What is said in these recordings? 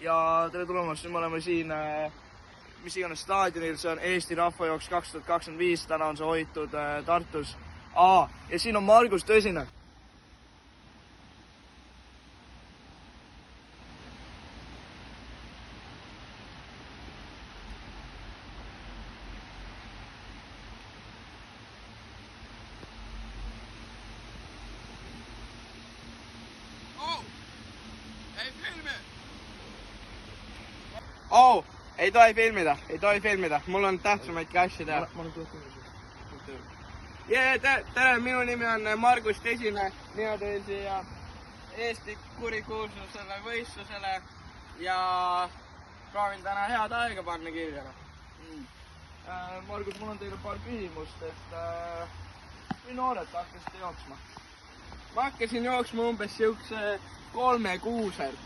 ja tere tulemast, nüüd me oleme siin mis iganes staadionil, see on Eesti Rahvajooks 2025, täna on see hoitud Tartus. Ja siin on Margus Tõsine. Ei tohi filmida, mul on tähtsamaidki asju teha. Tere, minu nimi on Margus Tõsine, mina tulin siia Eesti kurikuulsusele võistlusele ja proovin täna head aega panna kirjale. Margus, mul on teile paar küsimust, et kui noored te hakkasite jooksma? Ma hakkasin jooksma umbes siukse 3-6-l.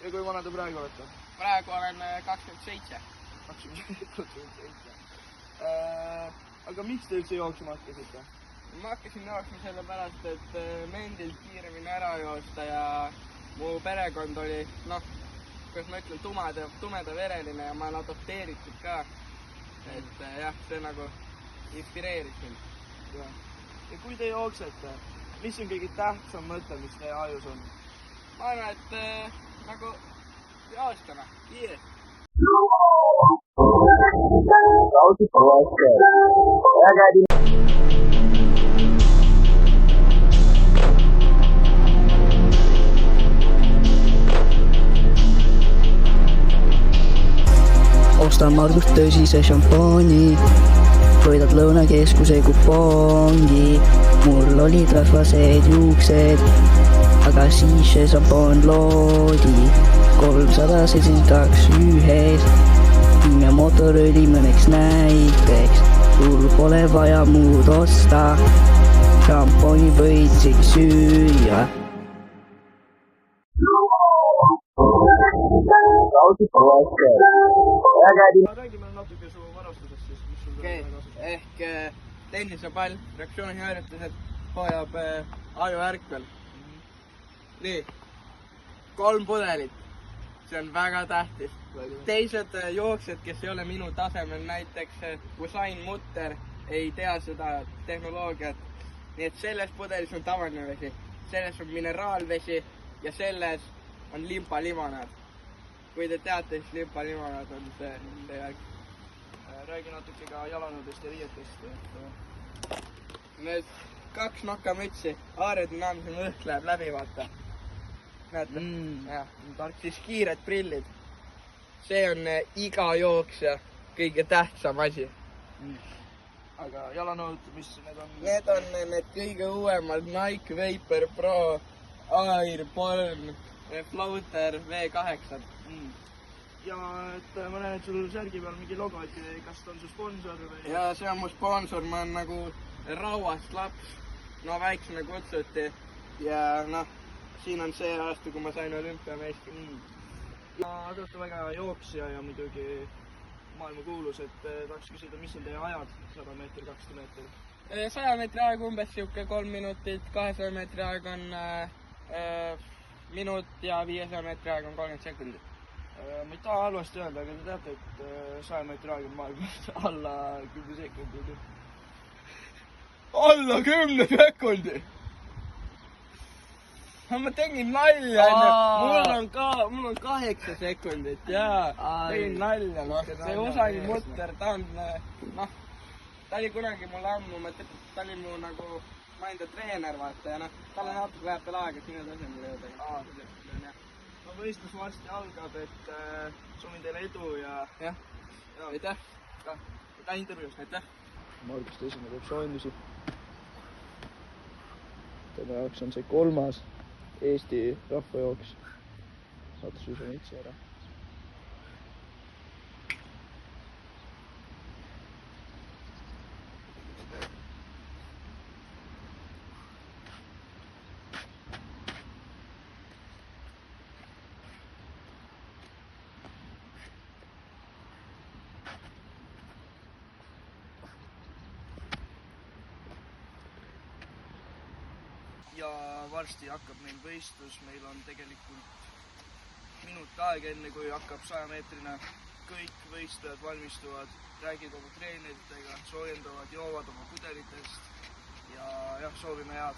Ja kui vana te praegu olete? Praegu olen 27. Aga miks te üldse jooksma hakkasite? Ma hakkasin jooksma sellepärast, et mendilt kiiremini ära joosta ja mu perekond oli, kuidas ma ütlen, tumedavereline ja ma olen adopteeritud ka. Et jah, see nagu inspireeris mind. Ja kui te jooksete, mis on kõige tähtsam mõte, mis teie ajus on? Ma arvan, et nagu joostama, kiiresti. Ostan Margus Tõsise šampooni, võidad Lõunakeskuse kupongi. Mul olid rasvased juuksed, aga siis see šampoon loodi. 371 ja mootorööli mõneks näiteks. Sul pole vaja muud osta, šampooni võid isegi süüa. Räägime natuke su varastusest siis, mis sul okay. Ehk tennisepall, reaktsioonihäiritused hoiab aju ärkvel. Nii, 3 pudelit, see on väga tähtis. Teised jooksjad, kes ei ole minu tasemel, näiteks Usain Mutter, ei tea seda tehnoloogiat. Nii et selles pudelis on tavaline vesi, selles on mineraalvesi ja selles on limpalimonaad. Kui te teate, siis limpalimonaad on see värk. Räägi natuke ka jalanõudest ja riietest. Need 2 nokamütsi, aerodünaamilisem õhk läheb läbi, vaata. Näete? Siis kiired prillid. See on iga jooksja kõige tähtsam asi. Aga jalanõud, mis need on? Need on need kõige uuemad Nike Vapor Pro, Airborne, Floater V8. Ja et ma näen, et sul särgi peal mingi logo, et kas ta on su sponsor või? Ja see on mu sponsor, ma olen nagu rauast laps, väiksena kutsuti ja siin on see aasta, kui ma sain olümpiameistri. Ja te olete väga jooksja ja muidugi maailma kuulus, et tahaks küsida, mis on teie ajad 100 meetri, 200 meetri? 100 meetri aeg umbes siuke 3 minutit, 200 meetri aeg on minut ja 500 meetri aeg on 30 sekundit. Ma ei taha halvasti öelda, aga te teate, et 100 meetri aeg on maailmas alla 10 sekundi. Alla 10 sekundi? Ma tegin nalja, mul on 8 sekundit, tegin nalja, see Usain Mutter, ta oli kunagi mul ammu, ta oli mu nagu, ma enda treener, vaata, ja tal on natuke läheb veel aega sinna tasemele jõuda. Võistlus varsti algab, et soovin teile edu ja aitäh. Aitäh intervjuust, aitäh. Margus Tõsine teeb soojendused. Tema jaoks on see 3. Eesti rahvajooks. Saate suusamitsi ära. Ja varsti hakkab meil võistlus, meil on tegelikult minut natuke aega, enne kui hakkab 100-meetrine. Kõik võistlejad valmistuvad, räägivad oma treeneritega, soojendavad, joovad oma pudelitest ja jah, soovime head.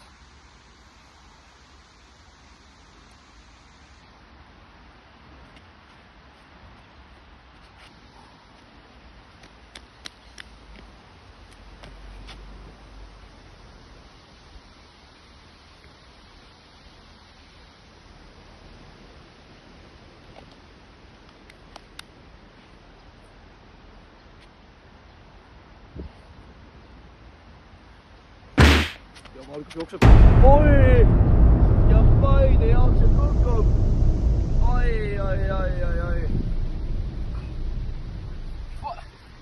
Ja Margus jookseb. Oi! Ja Paide jookseb kukub. Oi.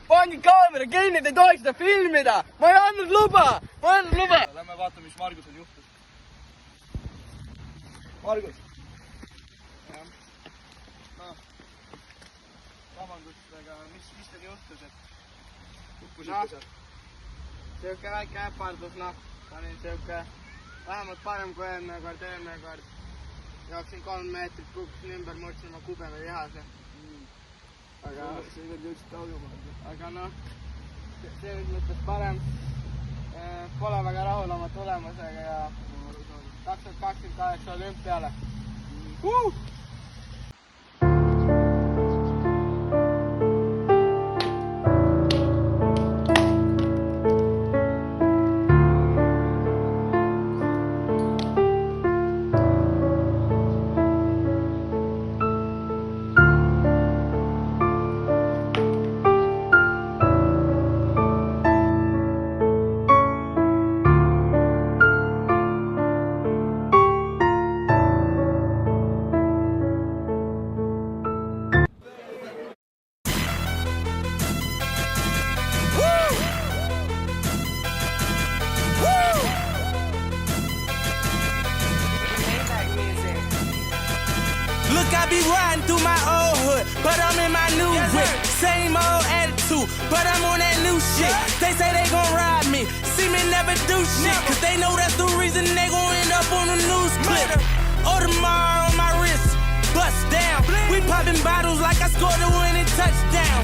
Pange kaamera kinni, te ei tohiks seda filmida! Ma ei andnud luba! Lähme vaatame, mis Margusel juhtus. Margus. No. Vabandust, aga mis teil juhtus, et kukkusite seal? Siuke väike äpardus, panin siuke vähemalt parem kui eelmine kord. Jooksin 3 meetrit, kukkusin ümber, murdsin oma kubeme lihase. Aga selles mõttes parem. Pole väga rahul oma tulemusega ja 2028 olümpiale. Look, I be riding through my old hood, but I'm in my new whip. Same old attitude, but I'm on that new shit. They say they gon' ride me, see me never do shit, cause they know that's the reason they gon' end up on the news clip. Audemars on my wrist, bust down. We popping bottles like I scored a winning touchdown.